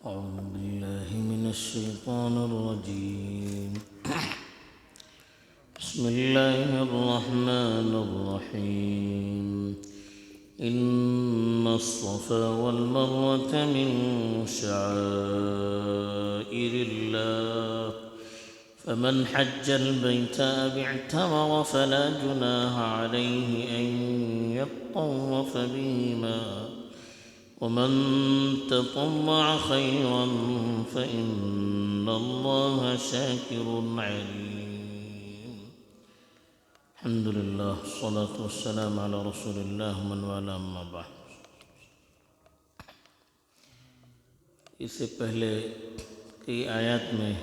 أعوذ بالله من الشيطان الرجيم. بسم الله الرحمن الرحيم. إن الصفا والمروة من شعائر الله فمن حج البيت أو اعتمر فلا جناح عليه أن يطوف بهما ومن تطوع خيرا فإن الله شاكر عليم. الحمد لله والصلاة والسلام على رسول الله من والاه أما بعد. اس سے پہلے کئی آیات میں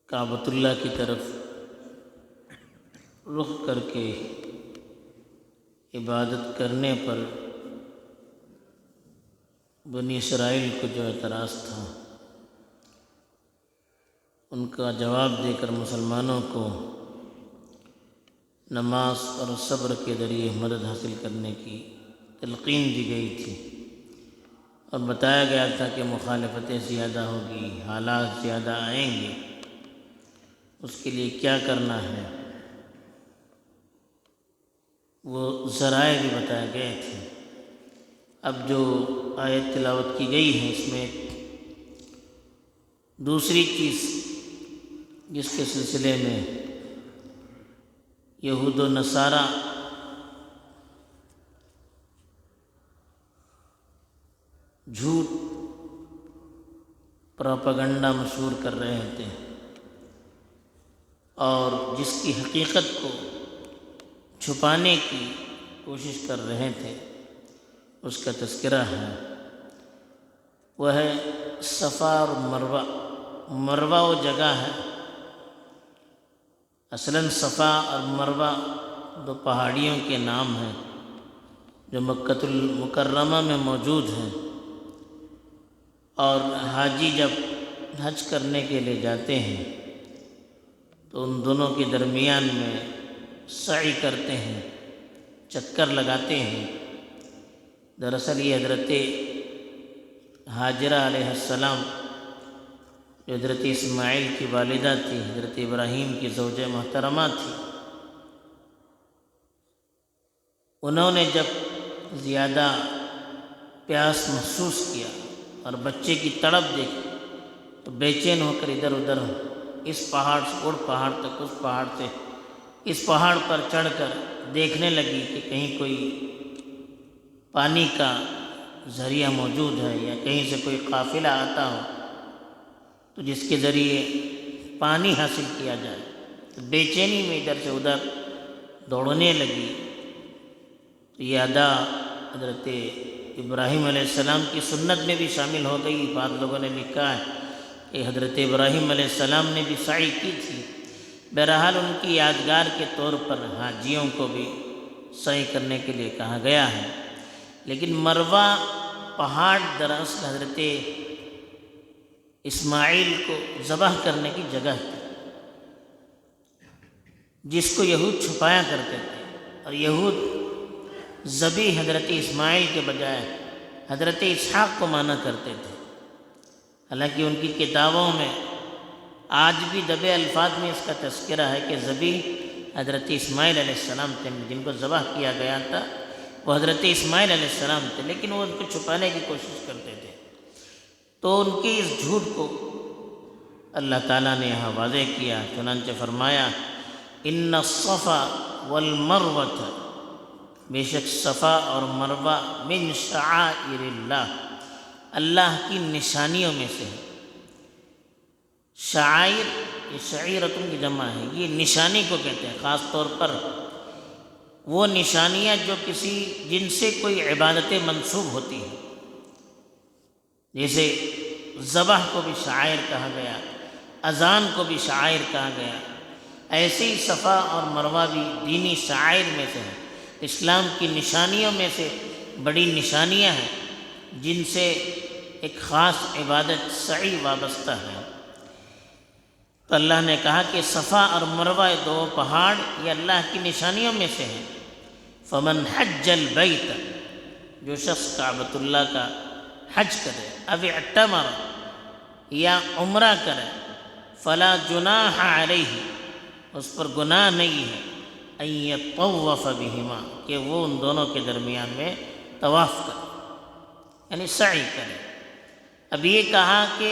کعبۃ اللہ کی طرف رخ کر کے عبادت کرنے پر بنی اسرائیل کو جو اعتراض تھا ان کا جواب دے کر مسلمانوں کو نماز اور صبر کے ذریعے مدد حاصل کرنے کی تلقین دی گئی تھی اور بتایا گیا تھا کہ مخالفتیں زیادہ ہوگی، حالات زیادہ آئیں گے، اس کے لیے کیا کرنا ہے وہ ذرائع بھی بتائے گئے تھے. اب جو آیت تلاوت کی گئی ہے اس میں دوسری چیز جس کے سلسلے میں یہود و نصارہ جھوٹ پروپیگنڈا مشہور کر رہے تھے اور جس کی حقیقت کو چھپانے کی کوشش کر رہے تھے اس کا تذکرہ ہے. وہ ہے صفا اور مروہ. مروہ وہ جگہ ہے، اصلاً صفا اور مروہ دو پہاڑیوں کے نام ہیں جو مکۃ المکرمہ میں موجود ہیں، اور حاجی جب حج کرنے کے لیے جاتے ہیں تو ان دونوں کے درمیان میں سعی کرتے ہیں، چکر لگاتے ہیں. دراصل یہ حضرت ہاجرہ علیہ السلام جو حضرت اسماعیل کی والدہ تھی، حضرت ابراہیم کی زوجہ محترمہ تھی، انہوں نے جب زیادہ پیاس محسوس کیا اور بچے کی تڑپ دیکھی تو بے چین ہو کر ادھر ادھر اس پہاڑ سے اور پہاڑ تک، اس پہاڑ سے اس پہاڑ پر چڑھ کر دیکھنے لگی کہ کہیں کوئی پانی کا ذریعہ موجود ہے یا کہیں سے کوئی قافلہ آتا ہو تو جس کے ذریعے پانی حاصل کیا جائے. تو بے چینی میں ادھر سے ادھر دوڑنے لگی. تو یہ ادا حضرت ابراہیم علیہ السلام کی سنت میں بھی شامل ہو گئی. بعض لوگوں نے لکھا ہے کہ حضرت ابراہیم علیہ السلام نے بھی سعی کی تھی. بہرحال ان کی یادگار کے طور پر حاجیوں کو بھی سعی کرنے کے لیے کہا گیا ہے. لیکن مروہ پہاڑ دراصل حضرت اسماعیل کو ذبح کرنے کی جگہ تھی جس کو یہود چھپایا کرتے تھے، اور یہود ذبح حضرت اسماعیل کے بجائے حضرت اسحاق کو مانا کرتے تھے. حالانکہ ان کی کتابوں میں آج بھی دبے الفاظ میں اس کا تذکرہ ہے کہ ذبح حضرت اسماعیل علیہ السلام تھے، جن کو ذبح کیا گیا تھا وہ حضرت اسماعیل علیہ السلام تھے، لیکن وہ ان کو چھپانے کی کوشش کرتے تھے. تو ان کی اس جھوٹ کو اللہ تعالیٰ نے یہاں واضح کیا. چنانچہ فرمایا ان الصفا والمروۃ، بے شک صفا اور مروہ من شعائر اللہ، اللہ کی نشانیوں میں سے ہے. شعائر یہ شعیرتن کی جمع ہے، یہ نشانی کو کہتے ہیں. خاص طور پر وہ نشانیاں جو کسی جن سے کوئی عبادتیں منسوب ہوتی ہیں، جیسے ذبح کو بھی شعائر کہا گیا، اذان کو بھی شعائر کہا گیا. ایسے ہی صفا اور مروہ بھی دینی شعائر میں سے ہیں، اسلام کی نشانیوں میں سے بڑی نشانیاں ہیں جن سے ایک خاص عبادت سعی وابستہ ہے. تو اللہ نے کہا کہ صفا اور مروہ دو پہاڑ یہ اللہ کی نشانیوں میں سے ہیں. فمن حج البیت، جو شخص کعبۃ اللہ کا حج کرے اب اعتمر یا عمرہ کرے فلا جناح علیہ اس پر گناہ نہیں ہے ان یطوف بہما کہ وہ ان دونوں کے درمیان میں طواف کرے یعنی سعی کرے۔ اب یہ کہا کہ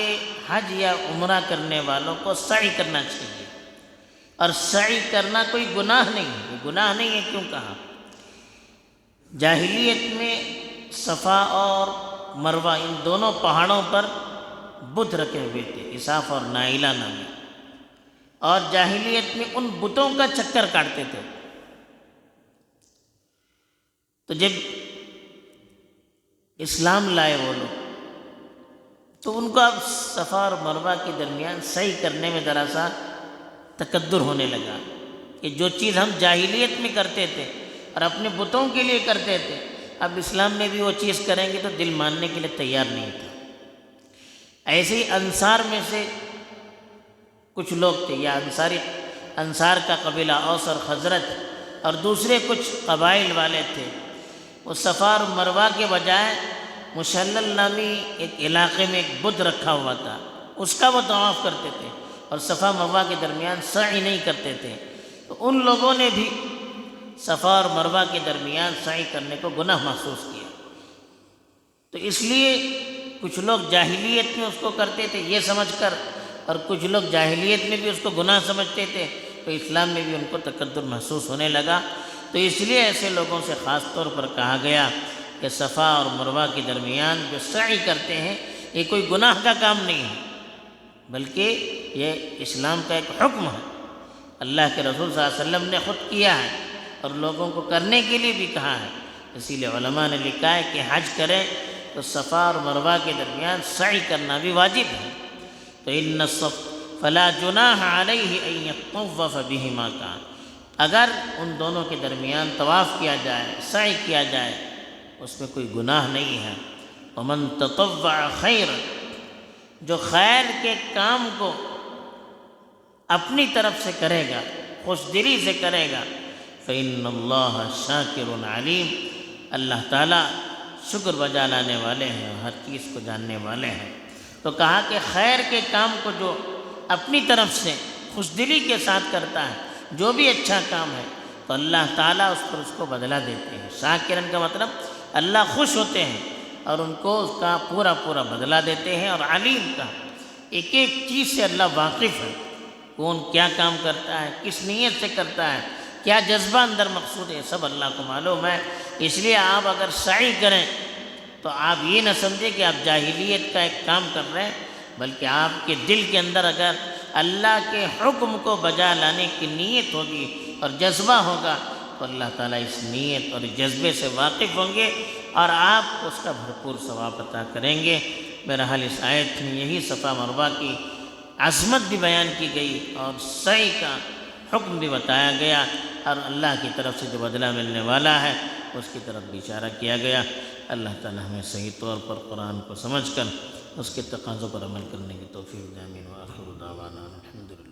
حج یا عمرہ کرنے والوں کو سعی کرنا چاہیے، اور سعی کرنا کوئی گناہ نہیں ہے، یہ گناہ نہیں ہے۔ کیوں کہا؟ جاہلیت میں صفا اور مروہ ان دونوں پہاڑوں پر بت رکھے ہوئے تھے، اساف اور نائلہ نامی، اور جاہلیت میں ان بتوں کا چکر کاٹتے تھے۔ تو جب اسلام لائے وہ لوگ تو ان کو اب صفا اور مروہ کے درمیان صحیح کرنے میں ذرا سا تکدر ہونے لگا کہ جو چیز ہم جاہلیت میں کرتے تھے اور اپنے بتوں کے لیے کرتے تھے، اب اسلام میں بھی وہ چیز کریں گے تو دل ماننے کے لیے تیار نہیں تھا۔ ایسے ہی انصار میں سے کچھ لوگ تھے، یا انصار کا قبیلہ اوس اور خزرج اور دوسرے کچھ قبائل والے تھے، وہ صفا اور مروہ کے بجائے مشلل نامی ایک علاقے میں ایک بت رکھا ہوا تھا، اس کا وہ طواف کرتے تھے اور صفا مروہ کے درمیان سعی نہیں کرتے تھے۔ تو ان لوگوں نے بھی صفا اور مروہ کے درمیان سعی کرنے کو گناہ محسوس کیا۔ تو اس لیے کچھ لوگ جاہلیت میں اس کو کرتے تھے یہ سمجھ کر، اور کچھ لوگ جاہلیت میں بھی اس کو گناہ سمجھتے تھے، تو اسلام میں بھی ان کو تکدر محسوس ہونے لگا۔ تو اس لیے ایسے لوگوں سے خاص طور پر کہا گیا کہ صفا اور مروہ کے درمیان جو سعی کرتے ہیں یہ کوئی گناہ کا کام نہیں ہے، بلکہ یہ اسلام کا ایک حکم ہے، اللہ کے رسول صلی اللہ علیہ وسلم نے خود کیا ہے اور لوگوں کو کرنے کے لیے بھی کہا ہے۔ اسی لیے علماء نے لکھا ہے کہ حج کریں تو صفا اور مروہ کے درمیان سعی کرنا بھی واجب ہے۔ تو ان فلا جناح علیہ ان یطوف بہما کا، اگر ان دونوں کے درمیان طواف کیا جائے، سعی کیا جائے، اس میں کوئی گناہ نہیں ہے۔ ومن تطوع خیرا، جو خیر کے کام کو اپنی طرف سے کرے گا، خوش دلی سے کرے گا، فإن اللہ شاکر علیم، اللہ تعالیٰ شکر بجا لانے والے ہیں، ہر چیز کو جاننے والے ہیں۔ تو کہا کہ خیر کے کام کو جو اپنی طرف سے خوش دلی کے ساتھ کرتا ہے، جو بھی اچھا کام ہے، تو اللہ تعالیٰ اس پر اس کو بدلہ دیتے ہیں۔ شاکرن کا مطلب اللہ خوش ہوتے ہیں اور ان کو اس کا پورا پورا بدلہ دیتے ہیں۔ اور علیم کا، ایک ایک چیز سے اللہ واقف ہے، کون کیا کام کرتا ہے، کس نیت سے کرتا ہے، کیا جذبہ اندر مقصود ہے، سب اللہ کو معلوم ہے۔ اس لیے آپ اگر سعی کریں تو آپ یہ نہ سمجھیں کہ آپ جاہلیت کا ایک کام کر رہے ہیں، بلکہ آپ کے دل کے اندر اگر اللہ کے حکم کو بجا لانے کی نیت ہوگی اور جذبہ ہوگا تو اللہ تعالیٰ اس نیت اور جذبے سے واقف ہوں گے اور آپ کو اس کا بھرپور ثواب عطا کریں گے۔ بہرحال اس آیت میں یہی صفا مروہ کی عظمت بھی بیان کی گئی اور سعی کا حکم بھی بتایا گیا، اور اللہ کی طرف سے جو بدلہ ملنے والا ہے اس کی طرف بھی اشارہ کیا گیا۔ اللہ تعالیٰ ہمیں صحیح طور پر قرآن کو سمجھ کر اس کے تقاضوں پر عمل کرنے کی توفیق دے، آمین۔ وآخر دعوانا الحمدللہ۔